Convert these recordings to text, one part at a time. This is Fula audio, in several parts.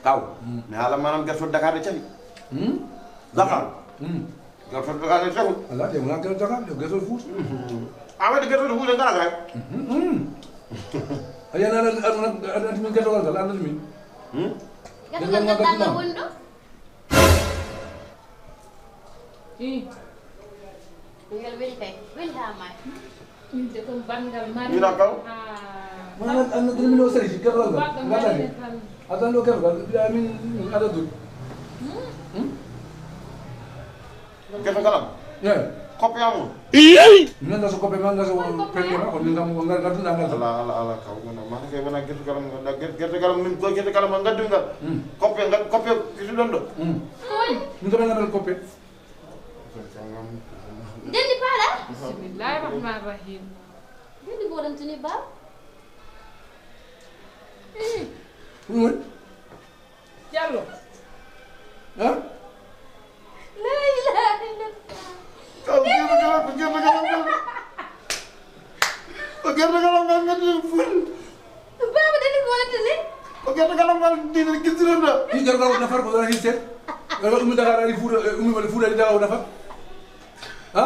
kaw ne ala manam gerto Dakar de cabi Dakar gerto Dakar de cabi ala de mo gerto Dakar de gerto Fuuta amade gerto Fuuta ngara gay ayana ala min gerto gal ala min Gerto gal dalla wondo ngel weli kay weli ha may Inte ko bangal mari. Ina kaw mana an min o sari gerto gal ngata adan lo gerto gal min ada dul gerto galam ya kopi amul min da so ko be man da so pelle ma ko min ngam ngal ngal ngal ala kaw ngana ma kay wana gerto galam gerto galam min ko gerto galam ngaddu ngal kopi kisu dondo min ko ngal ko pe dendi pala Bismillahirrahmanirrahim. dendi bolantini ba Jallo. ha la ilaha illallah kaw gerto galam ngal ngaddu ful baba dendi bolantini ko gerto galam ngal dina kisu dondo ni gerto gal nafar ko dara hisse gal ummi Dakar ali Fuuta ummi wala Fuuta di daw nafar ha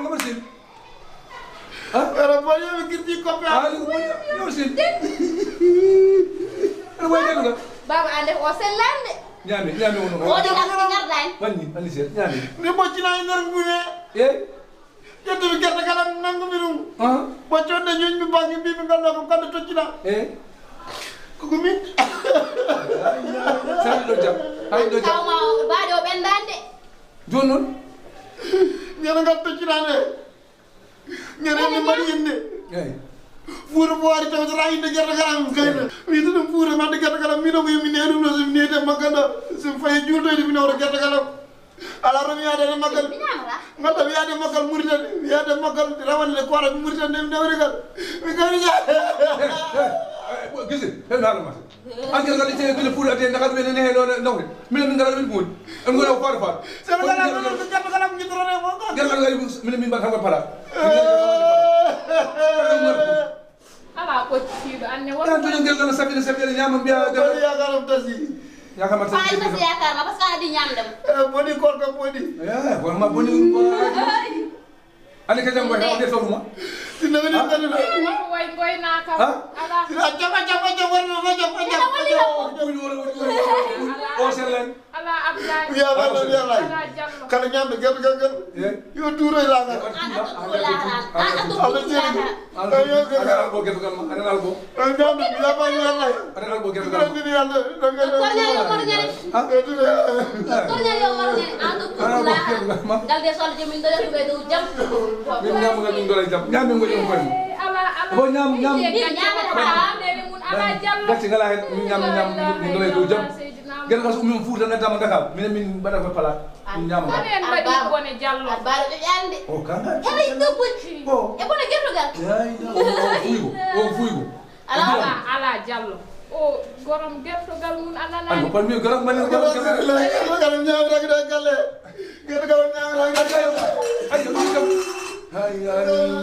ngam sin Era boleh begitu kopi ali ko yo sin ala way degga baba ande o sellande nyami wono o de gardan banni sen nyami ni bocci na nder ngune e yeddu bi gerta galam nangu mirum ha boccio de ñuñ bi bangi bi ngal ko kande toccina e ko gumi sal do jam hay do jam kawma baade o bendande jon non ñene ngal toccina ne ñene ni mari yinde ay fuura bo wari taw ra inde gerta galam kayna wi dum fuura ma de gerta galam mi no mi ne dum no sim ne de maganda sim fay julto de mi no gerta galam ala ro mi ade magal binamara ngata mi ade magal muritan mi ade magal rawan le ko ara muritan de mi dawri gal mi gari ja gisi he na ma angel gal te gele pour ate nakal ben ne helo nawri min ngal min bul am ngol far far sama galam no gerta galam ñu tro ne mo gel gal min ba xam pala Ala ko ci do anne ya wala. to ngel gal sabina nyama biya ko ya galam tasi ya xam ta fay sa yakar ma parce que adi ñam dem boni kor ko boni ya ko ma boni ko ani ka jam ko ha de sawuma tinna ni tan Ma way ngoy na ka. ha Ala. jama o selen Ala Abdallah. ya la ya la Ala Jallo. kala ñam de gerta gal yo touro la nga ana albo geto gal ana albo ñam de ya ba ya la ana albo geto gal ni yalla do nga tornya yo marne ando kula dal de sol jemin do yo do jam min nyam gal min dolay jam nyam ngo jom ko Ala ala. bo nyam Ala Jallo. gati ngala hen nyam min dolay do jam gel ko ummi Fuuta na dama Dakar min bada ko pala min nyam gal Anen badi bone Jallo. baro do yande o kanga e do bo e bona gerto gal ya ida o fuigo Ala Jallo. O gorom gertogal mun anana. ay ko mi garam man garam galam ñam rek de galle gerta galam ñam rek ay ay